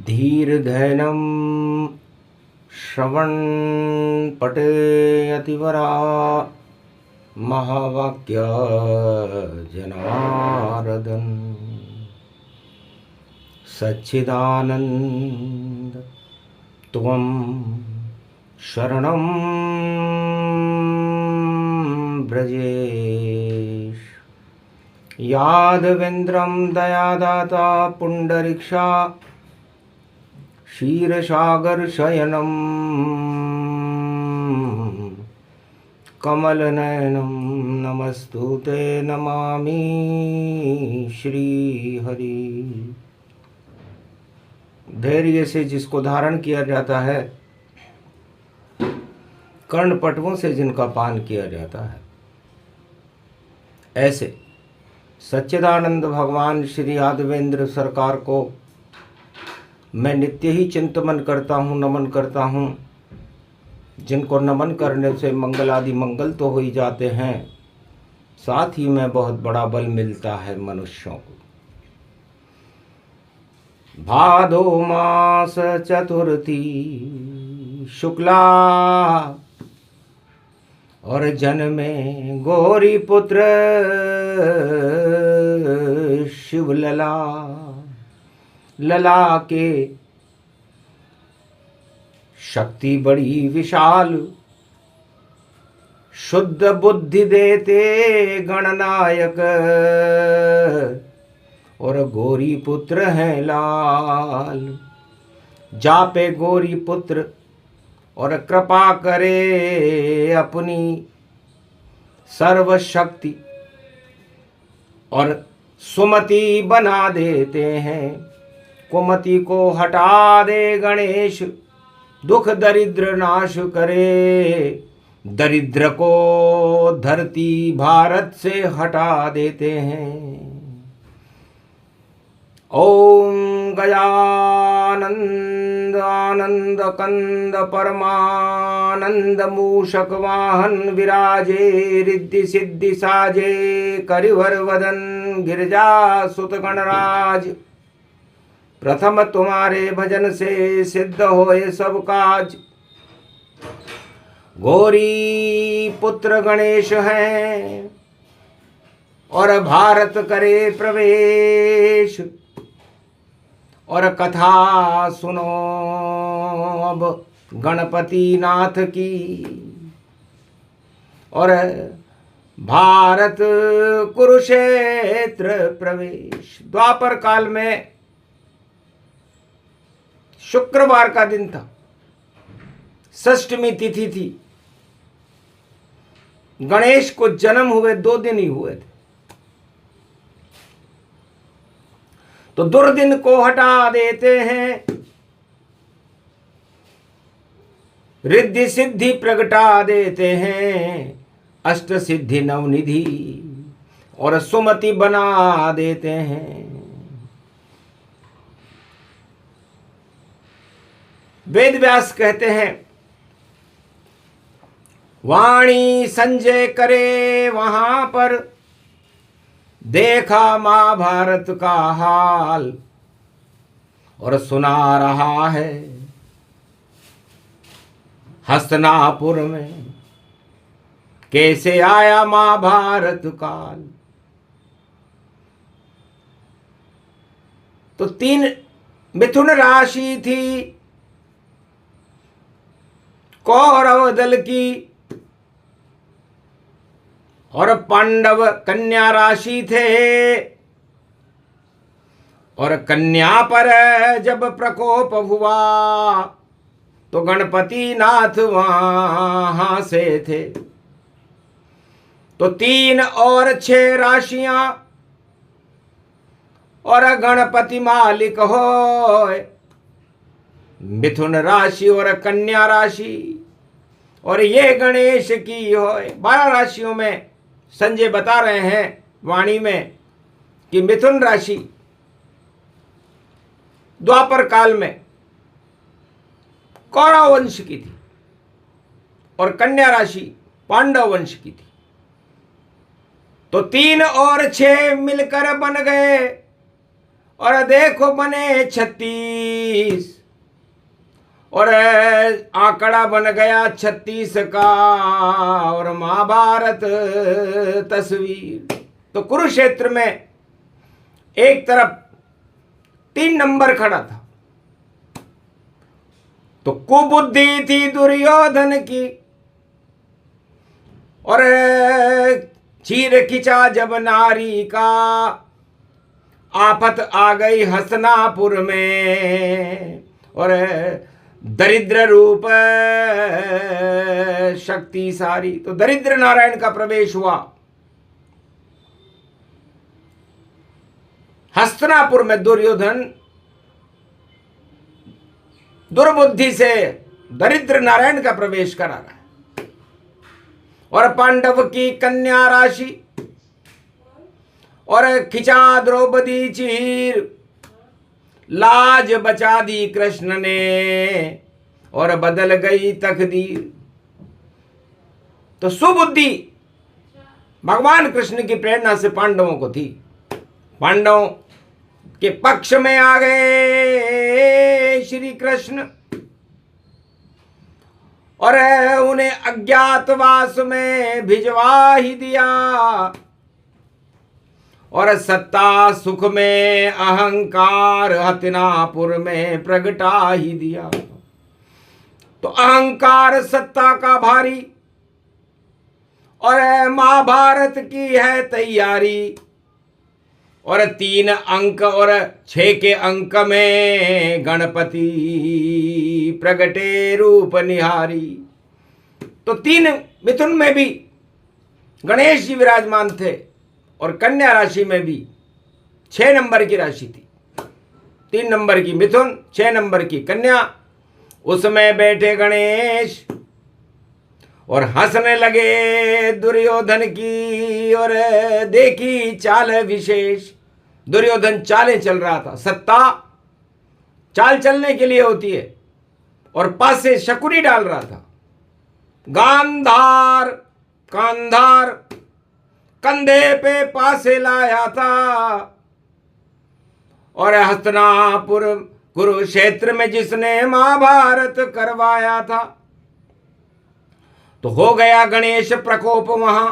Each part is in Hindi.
धीर्धैनं श्रवणपठेयतिवरा महावाक्य जनार्दन सच्चिदानंद त्वं शरणं ब्रजेश यादवेन्द्रं दयादाता पुंडरीक्षा क्षीरसागरशयनं कमलनयनं नमस्तुते नमामि श्रीहरि। धैर्य से जिसको धारण किया जाता है, कर्णपटवों से जिनका पान किया जाता है, ऐसे सच्चिदानंद भगवान श्री यादवेंद्र सरकार को मैं नित्य ही चिंतन करता हूँ, नमन करता हूँ। जिनको नमन करने से मंगल आदि मंगल तो हो ही जाते हैं, साथ ही में बहुत बड़ा बल मिलता है मनुष्यों को। भादो मास चतुर्थी शुक्ला और जन्मे गौरी पुत्र शिवलला, लला के शक्ति बड़ी विशाल, शुद्ध बुद्धि देते गणनायक, और गौरी पुत्र हैं लाल। जापे गौरी पुत्र और कृपा करे अपनी सर्व शक्ति, और सुमति बना देते हैं। कुमति को हटा दे गणेश, दुख दरिद्र नाश करे। दरिद्र को धरती भारत से हटा देते हैं। ओम गजानंद आनंद कंद परमानंद मूषक वाहन विराजे, रिद्धि सिद्धि साजे, करिवर वदन गिरजा सुत गणराज। प्रथम तुम्हारे भजन से सिद्ध होए सब काज। गौरी पुत्र गणेश हैं और भारत करे प्रवेश। और कथा सुनो अब गणपति नाथ की, और भारत कुरुक्षेत्र प्रवेश। द्वापर काल में शुक्रवार का दिन था, षष्ठमी तिथि थी। गणेश को जन्म हुए 2 दिन ही हुए थे, तो दुर्दिन को हटा देते हैं, रिद्धि सिद्धि प्रगटा देते हैं। अष्ट सिद्धि नवनिधि और सुमति बना देते हैं। वेद व्यास कहते हैं, वाणी संजय करे वहां पर, देखा महाभारत का हाल, और सुना रहा है हस्तिनापुर में कैसे आया महाभारत काल। तो 3 मिथुन राशि थी कौरव दल की, और पांडव कन्या राशि थे। और कन्या पर जब प्रकोप हुआ तो गणपति नाथ वहां से थे। तो 3 और 6 राशियां और गणपति मालिक हो, मिथुन राशि और कन्या राशि, और ये गणेश की हो। 12 राशियों में संजय बता रहे हैं वाणी में कि मिथुन राशि द्वापर काल में कौरव वंश की थी, और कन्या राशि पांडव वंश की थी। तो 3 और 6 मिलकर बन गए और देखो बने 36 और आंकड़ा बन गया 36 का और महाभारत तस्वीर। तो कुरुक्षेत्र में एक तरफ 3 नंबर खड़ा था, तो कुबुद्धि थी दुर्योधन की और चीर खिंचा जब नारी का, आफत आ गई हसनापुर में और दरिद्र रूप शक्ति सारी। तो दरिद्र नारायण का प्रवेश हुआ हस्तिनापुर में। दुर्योधन दुर्बुद्धि से दरिद्र नारायण का प्रवेश करा रहा है। और पांडव की कन्या राशि और खिंचा द्रौपदी चीर, लाज बचा दी कृष्ण ने और बदल गई तकदीर। तो सुबुद्धि भगवान कृष्ण की प्रेरणा से पांडवों को थी। पांडवों के पक्ष में आ गए श्री कृष्ण और उन्हें अज्ञातवास में भिजवा ही दिया और सत्ता सुख में अहंकार हस्तिनापुर में प्रगटा ही दिया। तो अहंकार सत्ता का भारी और महाभारत की है तैयारी और 3 अंक और 6 के अंक में गणपति प्रगटे रूप निहारी। तो 3 मिथुन में भी गणेश जी विराजमान थे और कन्या राशि में भी 6 नंबर की राशि थी। 3 नंबर की मिथुन, 6 नंबर की कन्या, उसमें बैठे गणेश और हंसने लगे दुर्योधन की और देखी चाल विशेष। दुर्योधन चालें चल रहा था। सत्ता चाल चलने के लिए होती है और पास से शकुनी डाल रहा था। गांधार कांधार कंधे पे पासे लाया था और हस्तिनापुर कुरुक्षेत्र में जिसने महाभारत करवाया था। तो हो गया गणेश प्रकोप वहां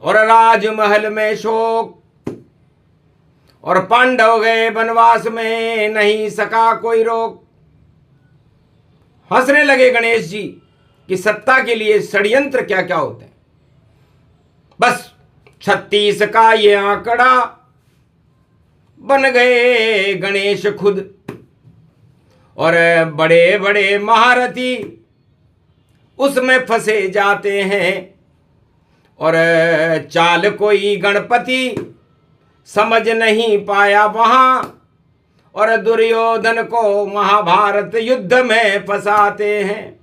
और राजमहल में शोक और पांडव गए वनवास में, नहीं सका कोई रोक। हंसने लगे गणेश जी कि सत्ता के लिए षड्यंत्र क्या क्या होते हैं। बस 36 का ये आंकड़ा बन गए गणेश खुद और बड़े बड़े महारथी उसमें फंसे जाते हैं और चाल कोई गणपति समझ नहीं पाया वहां और दुर्योधन को महाभारत युद्ध में फंसाते हैं।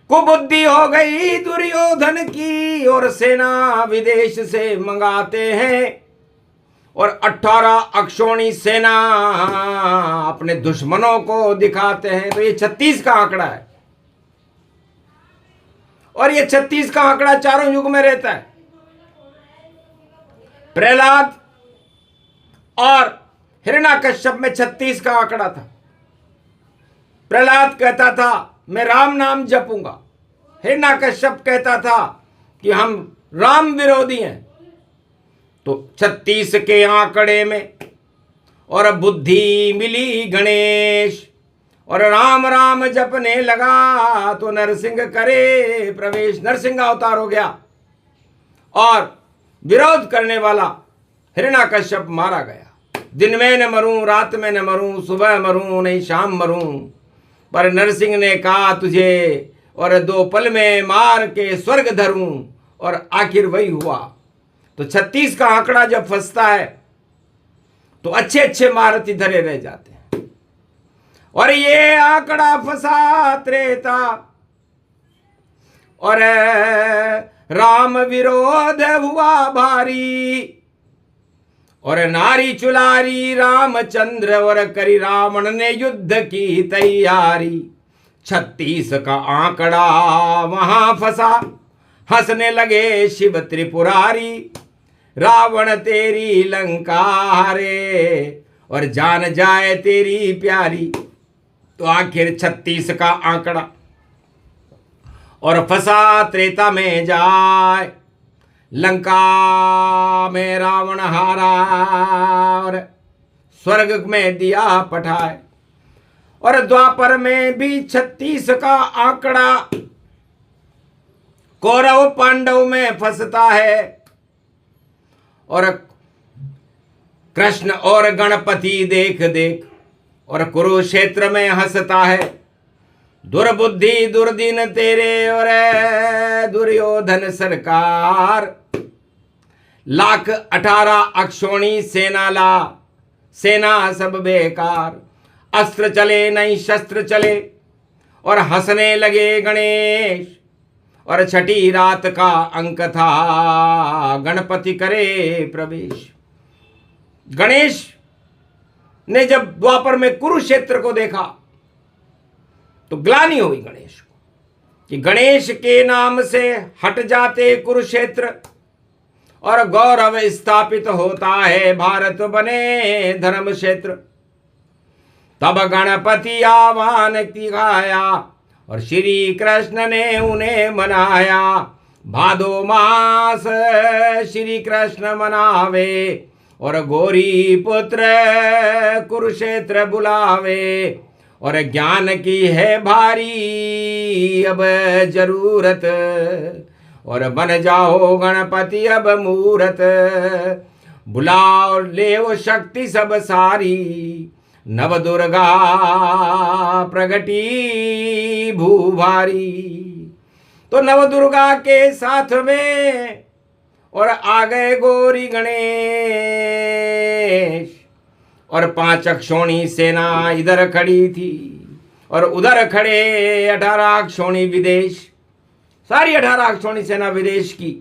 कुबुद्धि हो गई दुर्योधन की और सेना विदेश से मंगाते हैं और 18 अक्षौणी सेना अपने दुश्मनों को दिखाते हैं। तो ये 36 का आंकड़ा है और ये 36 का आंकड़ा चारों युग में रहता है। प्रहलाद और हिरण्याकश्यप में 36 का आंकड़ा था। प्रहलाद कहता था मैं राम नाम जपूंगा, हिरण्याकश्यप कहता था कि हम राम विरोधी हैं। तो 36 के आंकड़े में और बुद्धि मिली गणेश और राम राम जपने लगा तो नरसिंह करे प्रवेश। नरसिंह अवतार हो गया और विरोध करने वाला हिरण्याकश्यप मारा गया। दिन में न मरूं, रात में न मरूं, सुबह मरूं नहीं शाम मरूं, पर नरसिंह ने कहा तुझे और 2 पल में मार के स्वर्ग धरूं और आखिर वही हुआ। तो 36 का आंकड़ा जब फंसता है तो अच्छे अच्छे महारथी धरे रह जाते हैं। और ये आंकड़ा फंसा त्रेता और राम विरोध हुआ भारी और नारी चुलारी रामचंद्र और करी रावण ने युद्ध की तैयारी। 36 का आंकड़ा वहां फंसा, हंसने लगे शिव त्रिपुरारी। रावण तेरी लंका रे, और जान जाए तेरी प्यारी। तो आखिर 36 का आंकड़ा और फंसा त्रेता में जाए, लंका में रावण हारा और स्वर्ग में दिया पठाए। और द्वापर में भी 36 का आंकड़ा कौरव पांडव में फंसता है, और कृष्ण और गणपति देख देख और कुरुक्षेत्र में हंसता है। दुर्बुद्धि दुर्दिन तेरे और दुर्योधन सरकार, लाख 18 अक्षोणी सेना ला, सेना सब बेकार। अस्त्र चले नहीं शस्त्र चले और हंसने लगे गणेश, और छठी रात का अंक था गणपति करे प्रवेश। गणेश ने जब द्वापर में कुरुक्षेत्र को देखा तो ग्लानि हुई गणेश को कि गणेश के नाम से हट जाते कुरुक्षेत्र और गौरव स्थापित होता है भारत बने धर्म क्षेत्र। तब गणपति आह्वान दिखाया और श्री कृष्ण ने उन्हें मनाया। भादो मास श्री कृष्ण मनावे और गौरी पुत्र कुरुक्षेत्र बुलावे। और ज्ञान की है भारी अब जरूरत, और बन जाओ गणपति अब मूरत। बुलाओ ले वो शक्ति सब सारी, नव दुर्गा प्रगटी भूभारी। तो नव दुर्गा के साथ में और आ गए गौरी गणेश, और 5 अक्षोणी सेना इधर खड़ी थी और उधर खड़े 18 अक्षोणी विदेश। सारी 18 अक्षोणी सेना विदेश की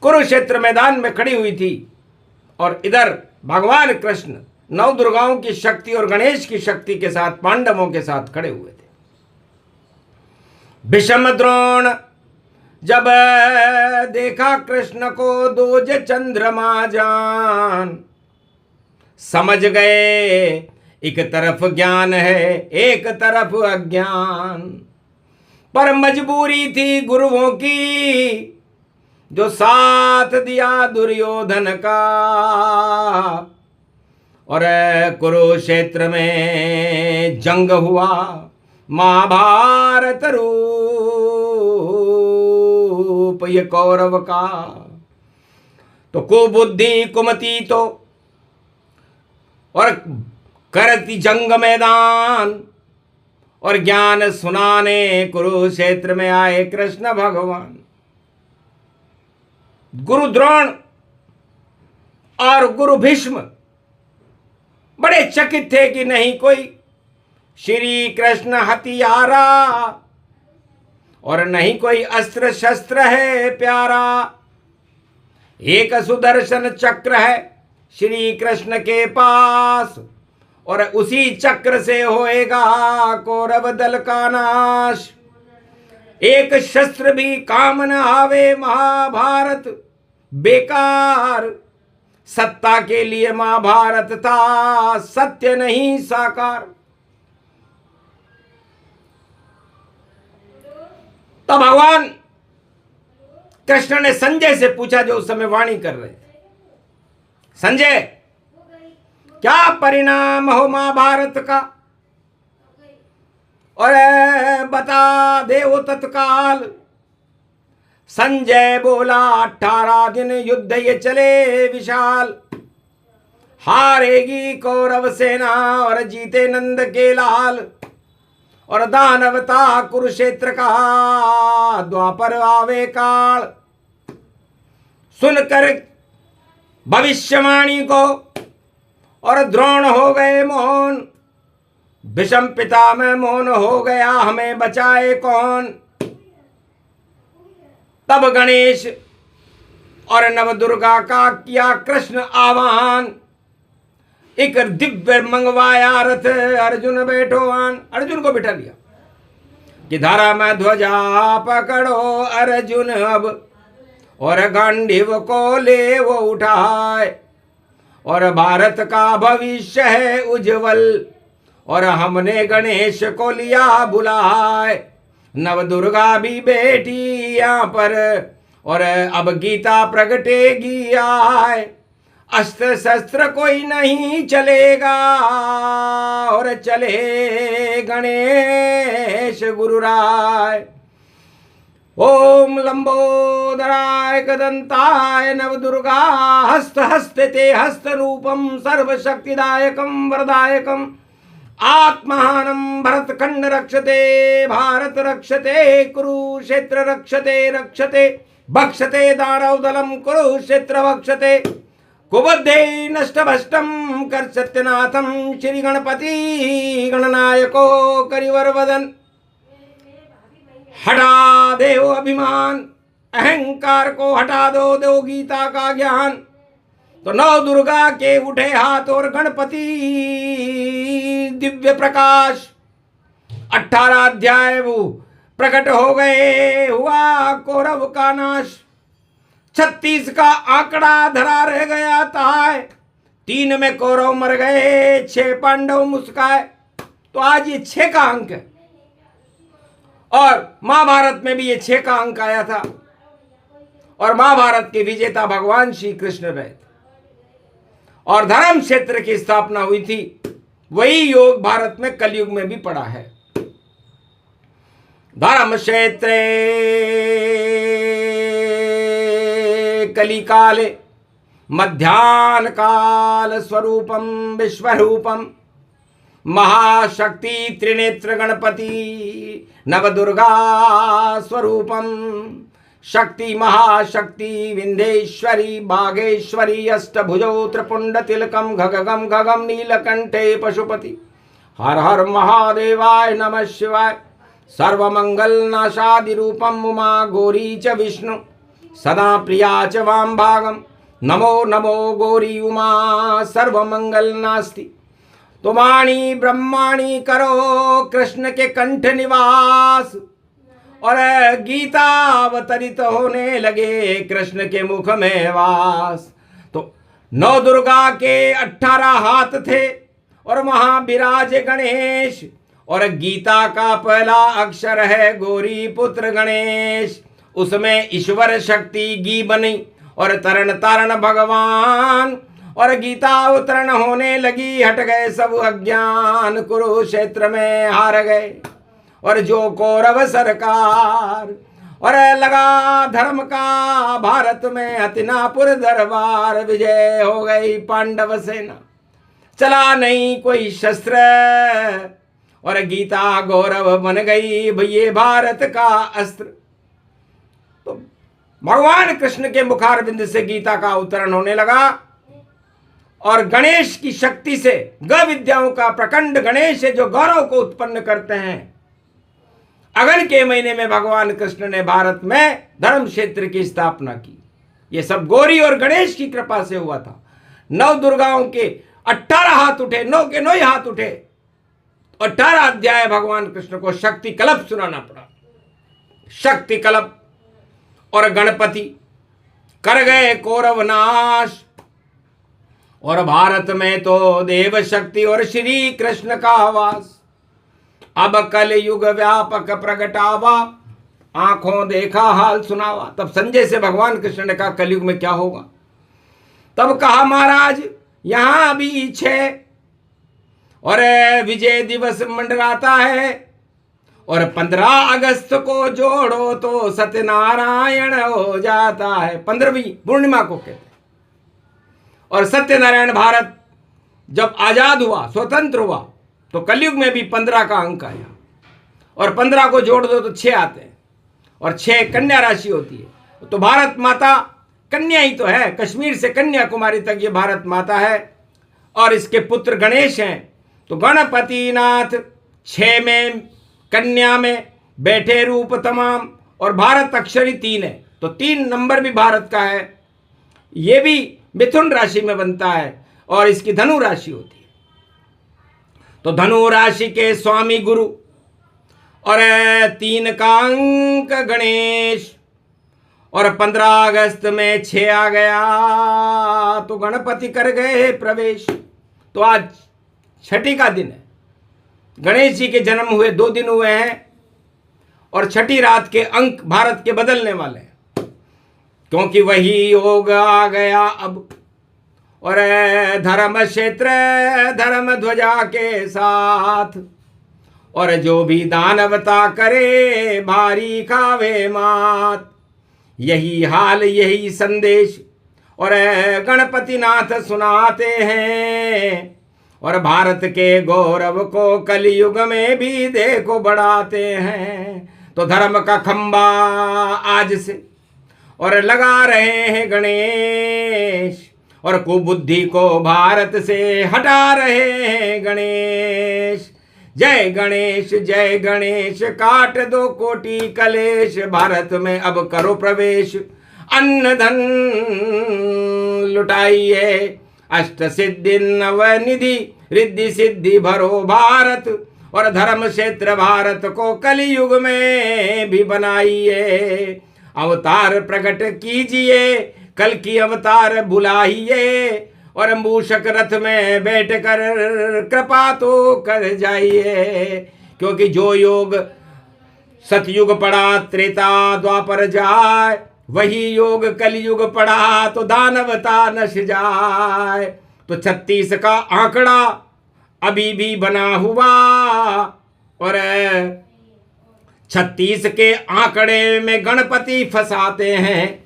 कुरुक्षेत्र मैदान में खड़ी हुई थी, और इधर भगवान कृष्ण 9 दुर्गाओं की शक्ति और गणेश की शक्ति के साथ पांडवों के साथ खड़े हुए थे। भीष्म द्रोण जब देखा कृष्ण को दोज चंद्रमा जान, समझ गए एक तरफ ज्ञान है एक तरफ अज्ञान। पर मजबूरी थी गुरुओं की जो साथ दिया दुर्योधन का, और कुरुक्षेत्र में जंग हुआ महाभारत रूप ये कौरव का। तो कुबुद्धि कुमति तो और करती जंग मैदान, और ज्ञान सुनाने कुरुक्षेत्र में आए कृष्ण भगवान। गुरु द्रोण और गुरु भीष्म बड़े चकित थे कि नहीं कोई श्री कृष्ण हथियारा और नहीं कोई अस्त्र शस्त्र है प्यारा। एक सुदर्शन चक्र है श्री कृष्ण के पास, और उसी चक्र से होएगा कौरव दल का नाश। एक शस्त्र भी काम न आवे महाभारत बेकार, सत्ता के लिए महाभारत था सत्य नहीं साकार। तो भगवान कृष्ण ने संजय से पूछा जो उस समय वाणी कर रहे थे, संजय क्या परिणाम हो महाभारत का, और बता दे वो तत्काल। संजय बोला 18 दिन युद्ध ये चले विशाल, हारेगी कौरव सेना और जीते नंद के लाल। और दानवता कुरुक्षेत्र का द्वापर आवे काल। सुनकर भविष्यवाणी को और द्रोण हो गए मौन, भीष्म पिता में मौन हो गया हमें बचाए कौन। तब गणेश और नवदुर्गा का किया कृष्ण आह्वान, एक दिव्य मंगवाया रथ अर्जुन बैठो आन। अर्जुन को बिठा लिया कि धारा में ध्वजा पकड़ो अर्जुन अब, और गांडीव को ले वो उठाए, और भारत का भविष्य है उज्जवल, और हमने गणेश को लिया बुलाए। नव दुर्गा भी बैठी यहाँ पर, और अब गीता प्रगटेगी आए। अस्त्र शस्त्र कोई नहीं चलेगा, और चले गणेश गुरुराय। ओम लंबोदराय कदंताय नवदुर्गा हस्त हस्ते ते हस्त रूपम सर्वशक्तिदायकम वरदायकम आत्मानं भरतखंड रक्षते भारत रक्षते कुरुक्षेत्र रक्षते रक्षते भक्षते दानवदलम कुरुक्षेत्र भक्षते कुबद्धे नष्टभष्टम कर सत्यनाथम श्री गणपति गणनायको करिवर वदन। हटा दे वो अभिमान, अहंकार को हटा दो गीता का ज्ञान। तो नौ दुर्गा के उठे हाथ और गणपति दिव्य प्रकाश। 18 अध्याय वो प्रकट हो गए, हुआ कौरव का नाश। 36 का आंकड़ा धरा रह गया था, 3 में कौरव मर गए, 6 पांडव मुस्काए। तो आज ये 6 का अंक है, और महाभारत में भी ये 6 का अंक आया था, और महाभारत के विजेता भगवान श्री कृष्ण रहे थे, और धर्म क्षेत्र की स्थापना हुई थी। वही योग भारत में कलयुग में भी पड़ा है। धर्म क्षेत्रे कलिकाले मध्याह्न काल स्वरूपम विश्वरूपम महाशक्ति त्रिनेत्र गणपति नवदुर्गा स्वरूपम शक्ति महाशक्ति विंध्येश्वरी बागेश्वरी अष्टभुजौ त्रिपुंड तिलकम गगम गगम नीलकंठे पशुपति। हर हर महादेवाय नमः शिवाय। सर्वमंगल नाशादि रूपम उमा गौरी च विष्णु सदा प्रिया च वाम भागम। नमो नमो गौरी उमा सर्वमंगल नास्ति। तो वाणी ब्रह्माणी करो कृष्ण के कंठ निवास, और गीता अवतरित होने लगे कृष्ण के मुख में वास। तो नौ दुर्गा के 18 हाथ थे, और वहां विराज गणेश, और गीता का पहला अक्षर है गौरी पुत्र गणेश। उसमें ईश्वर शक्ति गी बनी, और तरण तारण भगवान, और गीता अवतरण होने लगी। हट गए सब अज्ञान, कुरुक्षेत्र में हार गए, और जो कौरव सरकार, और लगा धर्म का भारत में हतिनापुर दरबार। विजय हो गई पांडव सेना, चला नहीं कोई शस्त्र, और गीता गौरव बन गई भैये भारत का अस्त्र। तो भगवान कृष्ण के मुखारविंद से गीता का अवतरण होने लगा, और गणेश की शक्ति से ग विद्याओं का प्रकंड गणेश है जो गौरव को उत्पन्न करते हैं। अगन के महीने में भगवान कृष्ण ने भारत में धर्म क्षेत्र की स्थापना की। ये सब गौरी और गणेश की कृपा से हुआ था। 9 दुर्गाओं के 18 हाथ उठे, 9 के 9 हाथ उठे। 18 अध्याय भगवान कृष्ण को शक्ति कल्प सुनाना पड़ा। शक्ति कल्प और गणपति कर गए कौरव नाश, और भारत में तो देव शक्ति और श्री कृष्ण का वास। अब कल युग व्यापक प्रगटावा, आंखों देखा हाल सुनावा। तब संजय से भगवान कृष्ण ने कहा कलयुग में क्या होगा। तब कहा महाराज यहां भी 6, और विजय दिवस मंडराता है, और 15 अगस्त को जोड़ो तो सत्यनारायण हो जाता है। 15वीं पूर्णिमा को कहते हैं। और सत्यनारायण भारत जब आजाद हुआ, स्वतंत्र हुआ, तो कलयुग में भी 15 का अंक आया, और 15 को जोड़ दो तो 6 आते हैं, और 6 कन्या राशि होती है। तो भारत माता कन्या ही तो है, कश्मीर से कन्याकुमारी तक ये भारत माता है, और इसके पुत्र गणेश हैं। तो गणपति नाथ 6 में कन्या में बैठे रूप तमाम, और भारत अक्षरी 3 है, तो 3 नंबर भी भारत का है। ये भी मिथुन राशि में बनता है, और इसकी धनु राशि होती है। तो धनु राशि के स्वामी गुरु, और 3 का अंक गणेश, और 15 अगस्त में 6 आ गया तो गणपति कर गए प्रवेश। तो आज छठी का दिन है। गणेश जी के जन्म हुए 2 दिन हुए हैं और छठी रात के अंक भारत के बदलने वाले हैं, क्योंकि वही योग आ गया अब। और धर्म क्षेत्र धर्म ध्वजा के साथ, और जो भी दानवता करे भारी खावे मात। यही हाल यही संदेश और गणपति नाथ सुनाते हैं, और भारत के गौरव को कलयुग में भी देखो बढ़ाते हैं। तो धर्म का खंबा आज से और लगा रहे हैं गणेश, और कुबुद्धि को भारत से हटा रहे हैं गणेश। जय गणेश काट दो कोटि कलेश, भारत में अब करो प्रवेश। अन्न धन लुटाइए अष्ट सिद्धि नवनिधि, रिद्धि सिद्धि भरो भारत। और धर्म क्षेत्र भारत को कलयुग में भी बनाइए। अवतार प्रकट कीजिए, कल की अवतार बुलाइए, और मूषक रथ में बैठकर कृपा तो कर जाइए। क्योंकि जो योग सतयुग पड़ा त्रेता द्वापर जाए, वही योग कलयुग पड़ा तो दानवता नश जाए। तो 36 का आंकड़ा अभी भी बना हुआ, और 36 के आंकड़े में गणपति फंसाते हैं।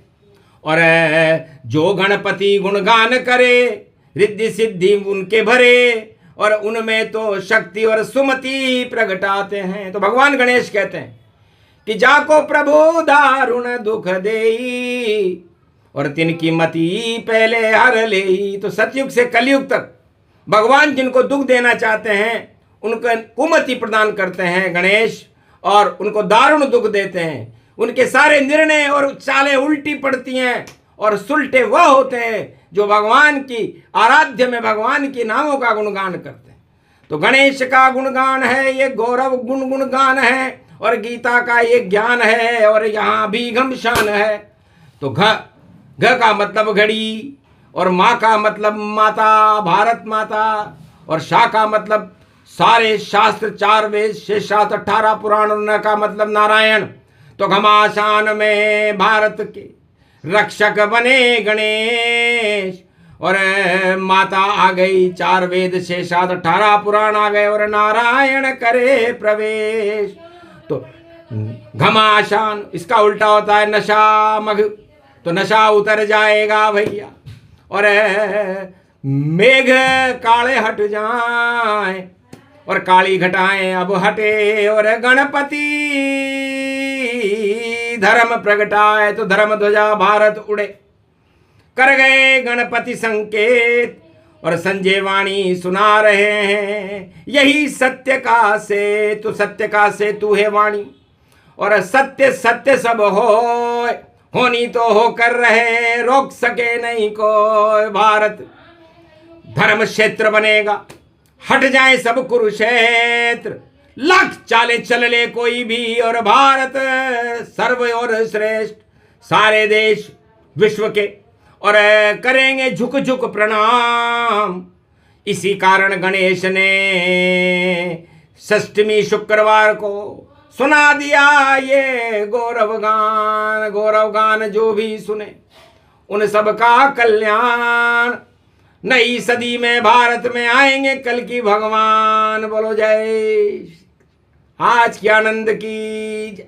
और जो गणपति गुणगान करे रिद्धि सिद्धि उनके भरे, और उनमें तो शक्ति और सुमति प्रगटाते हैं। तो भगवान गणेश कहते हैं कि जाको प्रभु दारुण दुख देई, और तिनकी मति पहले हर लेई। तो सतयुग से कलयुग तक भगवान जिनको दुख देना चाहते हैं उनको कुमति प्रदान करते हैं गणेश, और उनको दारुण दुख देते हैं। उनके सारे निर्णय और चालें उल्टी पड़ती हैं, और सुलटे वह होते हैं जो भगवान की आराध्य में भगवान के नामों का गुणगान करते हैं। तो गणेश का गुणगान है, ये गौरव गुणगान है, और गीता का ये ज्ञान है, और यहाँ भी घमशान है। तो घ का मतलब घड़ी, और माँ का मतलब माता भारत माता, और शा का मतलब सारे शास्त्र 4 वेद 6 शास्त्र 18 पुराण, और न का मतलब नारायण। तो घमासान में भारत के रक्षक बने गणेश, और माता आ गई 4 वेद 6 शास्त्र 18 पुराण आ गए, और नारायण करे प्रवेश। तो घमासान इसका उल्टा होता है नशा मग, तो नशा उतर जाएगा भैया, और मेघ काले हट जाए, और काली घटाएं अब हटे, और गणपति धर्म प्रगटाए। तो धर्म ध्वजा भारत उड़े, कर गए गणपति संकेत, और संजय वाणी सुना रहे हैं यही सत्य का सेतु। सत्य का सेतु है वाणी, और सत्य सत्य सब होनी तो हो कर रहे, रोक सके नहीं कोई। भारत धर्म क्षेत्र बनेगा, हट जाए सब कुरुक्षेत्र, लाख चाले चल ले कोई भी, और भारत सर्व और श्रेष्ठ। सारे देश विश्व के और करेंगे झुक झुक प्रणाम। इसी कारण गणेश ने षष्ठमी शुक्रवार को सुना दिया ये गौरव गान जो भी सुने उन सब का कल्याण। नई सदी में भारत में आएंगे कल की भगवान। बोलो जय। आज की आनंद की जय।